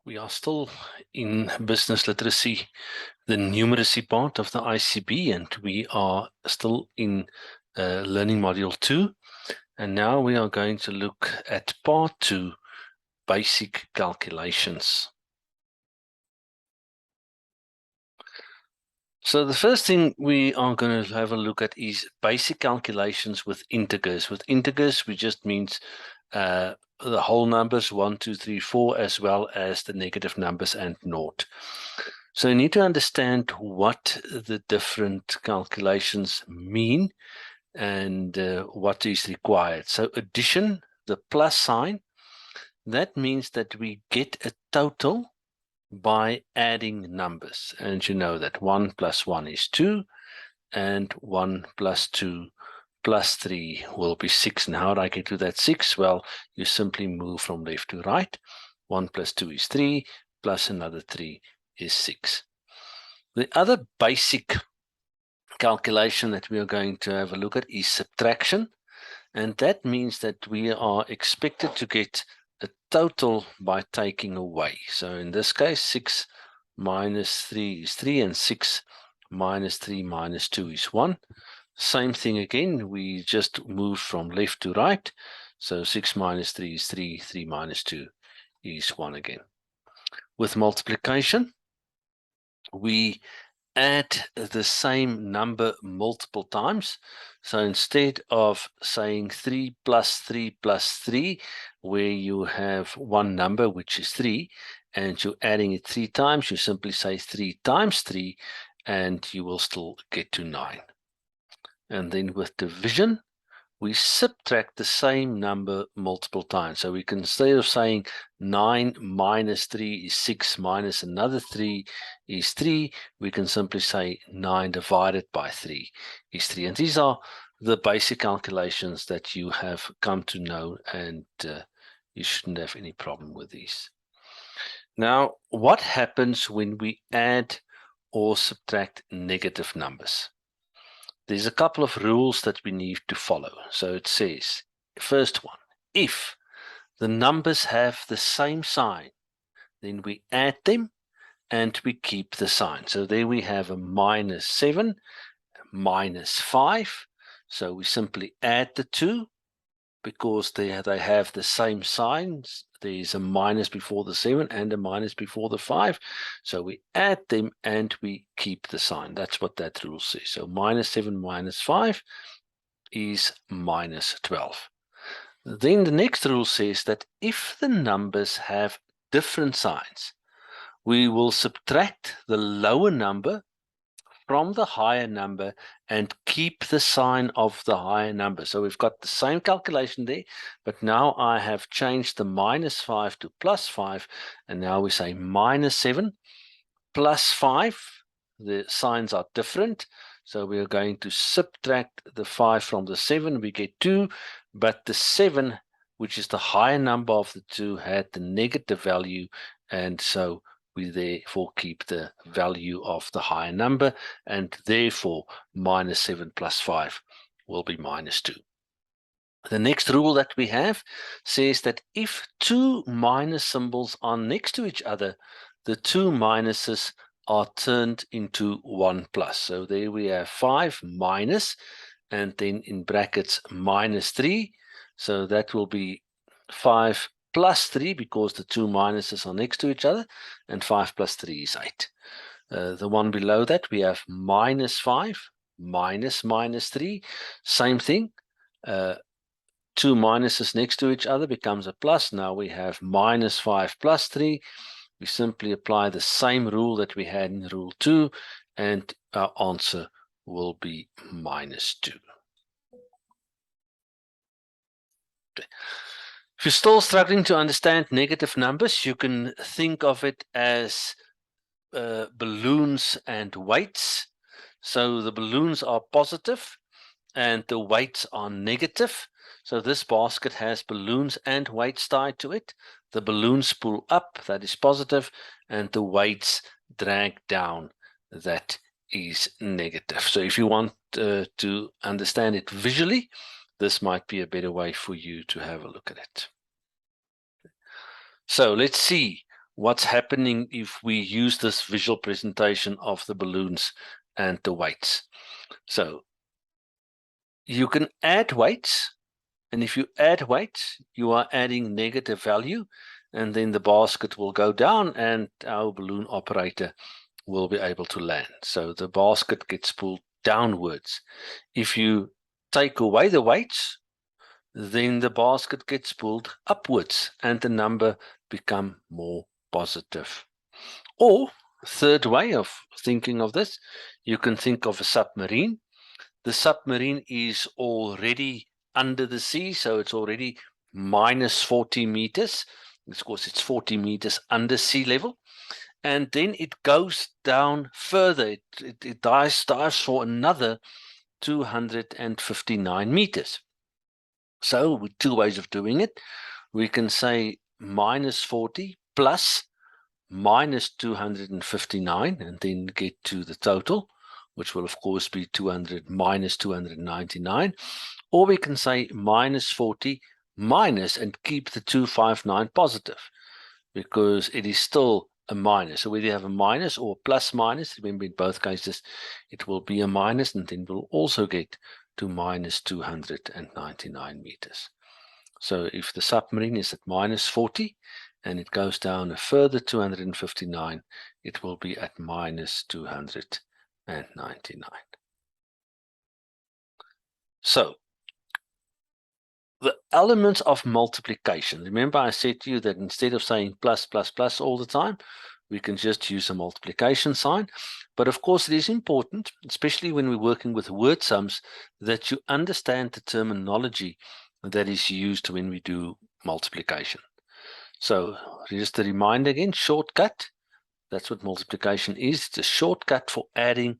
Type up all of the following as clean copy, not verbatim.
We are still in business literacy, the numeracy part of the ICB, and we are still in learning module 2. And now we are going to look at part 2, basic calculations. So the first thing we are going to have a look at is basic calculations with integers. With integers, we just means the whole numbers 1, 2, 3, 4, as well as the negative numbers and naught. So you need to understand what the different calculations mean and what is required. So addition, the plus sign, that means that we get a total by adding numbers. And you know that 1 plus 1 is 2, and 1 plus 2 plus 3 will be 6. And how do I get to that 6? Well, you simply move from left to right. 1 plus 2 is 3, plus another 3 is 6. The other basic calculation that we are going to have a look at is subtraction. And that means that we are expected to get a total by taking away. So in this case, 6 minus 3 is 3, and 6 minus 3 minus 2 is 1. Same thing again, we just move from left to right. So 6 minus 3 is 3, 3 minus 2 is 1 again. With multiplication, we add the same number multiple times. So instead of saying 3 plus 3 plus 3, where you have one number, which is 3, and you're adding it 3 times, you simply say 3 times 3, and you will still get to 9. And then with division, we subtract the same number multiple times. So we can, instead of saying 9 minus 3 is 6 minus another 3 is 3, we can simply say 9 divided by 3 is 3. And these are the basic calculations that you have come to know, and you shouldn't have any problem with these. Now, what happens when we add or subtract negative numbers? There's a couple of rules that we need to follow. So it says, first one, if the numbers have the same sign, then we add them and we keep the sign. So there we have a minus 7, minus 5. So we simply add the two because they have the same signs. There's a minus before the 7 and a minus before the 5. So we add them and we keep the sign. That's what that rule says. So minus 7 minus 5 is minus 12. Then the next rule says that if the numbers have different signs, we will subtract the lower number from the higher number and keep the sign of the higher number. So we've got the same calculation there, but now I have changed the minus 5 to plus 5, and now we say minus 7 plus 5. The signs are different, so we are going to subtract the 5 from the 7. We get 2, but the 7, which is the higher number of the 2, had the negative value, and so we therefore keep the value of the higher number, and therefore minus 7 plus 5 will be minus 2. The next rule that we have says that if two minus symbols are next to each other, the two minuses are turned into 1 plus. So there we have 5 minus, and then in brackets minus 3. So that will be 5 plus 3 because the two minuses are next to each other, and 5 plus 3 is 8. The one below that we have minus 5 minus minus 3. Same thing. Two minuses next to each other becomes a plus. Now we have minus 5 plus 3. We simply apply the same rule that we had in rule 2, and our answer will be minus 2. Okay. If you're still struggling to understand negative numbers, you can think of it as balloons and weights. So the balloons are positive and the weights are negative. So this basket has balloons and weights tied to it. The balloons pull up, that is positive, and the weights drag down, that is negative. So if you want to understand it visually, this might be a better way for you to have a look at it. So let's see what's happening if we use this visual presentation of the balloons and the weights. So you can add weights, and if you add weights, you are adding negative value, and then the basket will go down and our balloon operator will be able to land. So the basket gets pulled downwards. If you take away the weights, then the basket gets pulled upwards and the number become more positive. Or, third way of thinking of this, you can think of a submarine. The submarine is already under the sea, so it's already minus 40 meters. Of course, it's 40 meters under sea level. And then it goes down further. It dives for another 259 meters. So, with two ways of doing it, we can say minus 40 plus minus 259, and then get to the total, which will of course be 200 minus 299. Or we can say minus 40 minus and keep the 259 positive, because it is still a minus. So whether you have a minus or a plus minus, remember in both cases it will be a minus, and then we'll also get to minus 299 meters. So if the submarine is at minus 40 and it goes down a further 259, it will be at minus 299. So the elements of multiplication. Remember I said to you that instead of saying plus, plus, plus all the time, we can just use a multiplication sign. But of course, it is important, especially when we're working with word sums, that you understand the terminology that is used when we do multiplication. So just a reminder again, shortcut, that's what multiplication is. It's a shortcut for adding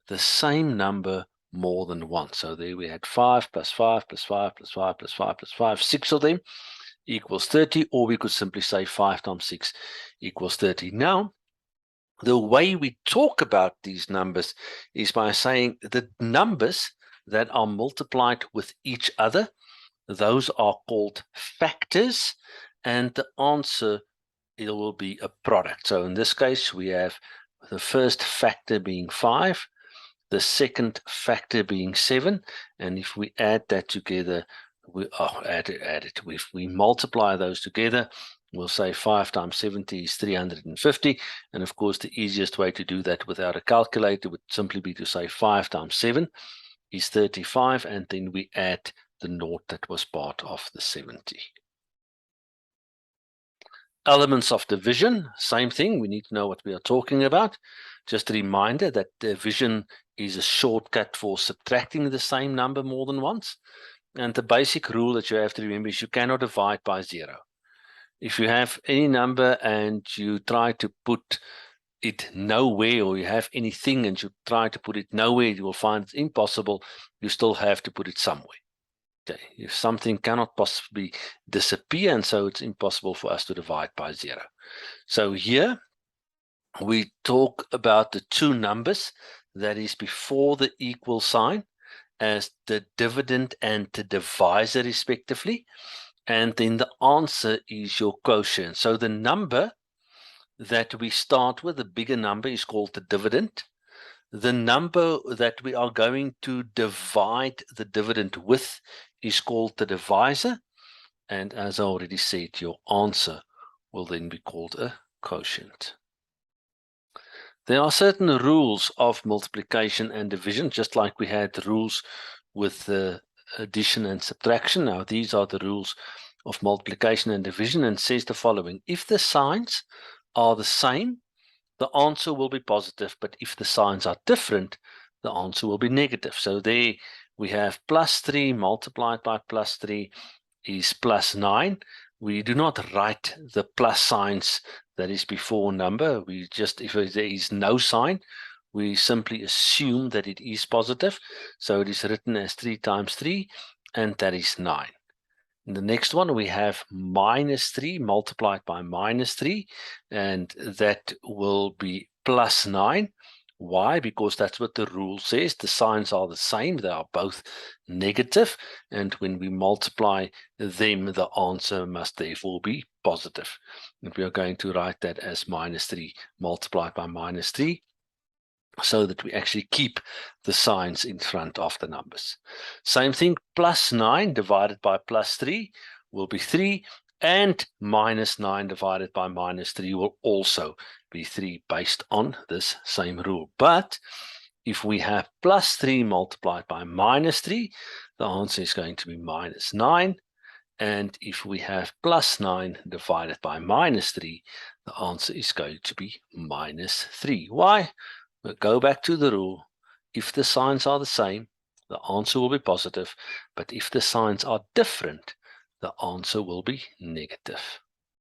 the same number more than once. So there we had 5 plus 5 plus 5 plus 5 plus 5 plus 5, 6 of them equals 30, or we could simply say 5 times 6 equals 30. Now, the way we talk about these numbers is by saying the numbers that are multiplied with each other, those are called factors, and the answer, it will be a product. So in this case, we have the first factor being 5, the second factor being 7, and if we add that together, if we multiply those together, we'll say 5 times 70 is 350, and of course the easiest way to do that without a calculator would simply be to say 5 times 7 is 35, and then we add the naught that was part of the 70. Elements of division, same thing, we need to know what we are talking about. Just a reminder that division is a shortcut for subtracting the same number more than once. And the basic rule that you have to remember is you cannot divide by 0. If you have any number and you try to put it nowhere, or you have anything and you try to put it nowhere, you will find it's impossible. You still have to put it somewhere. Okay. If something cannot possibly disappear, and so it's impossible for us to divide by 0. So here we talk about the two numbers that is before the equal sign as the dividend and the divisor respectively, and then the answer is your quotient. So the number that we start with, the bigger number, is called the dividend. The number that we are going to divide the dividend with is called the divisor, and as I already said, your answer will then be called a quotient. There are certain rules of multiplication and division, just like we had the rules with addition and subtraction. Now these are the rules of multiplication and division, and says the following: if the signs are the same, the answer will be positive, but if the signs are different, the answer will be negative. So there we have plus 3 multiplied by plus 3 is plus 9. We do not write the plus signs that is before number. We just, if there is no sign, we simply assume that it is positive. So it is written as 3 times 3, and that is 9. In the next one, we have minus 3 multiplied by minus 3, and that will be plus 9. Why? Because that's what the rule says. The signs are the same. They are both negative. And when we multiply them, the answer must therefore be positive. And we are going to write that as -3 multiplied by -3, so that we actually keep the signs in front of the numbers. Same thing, +9 divided by +3 will be 3, and -9 divided by -3 will also be 3 based on this same rule. But if we have +3 multiplied by -3, the answer is going to be -9. And if we have +9 divided by -3, the answer is going to be -3. Why? We'll go back to the rule. If the signs are the same, the answer will be positive. But if the signs are different, the answer will be negative.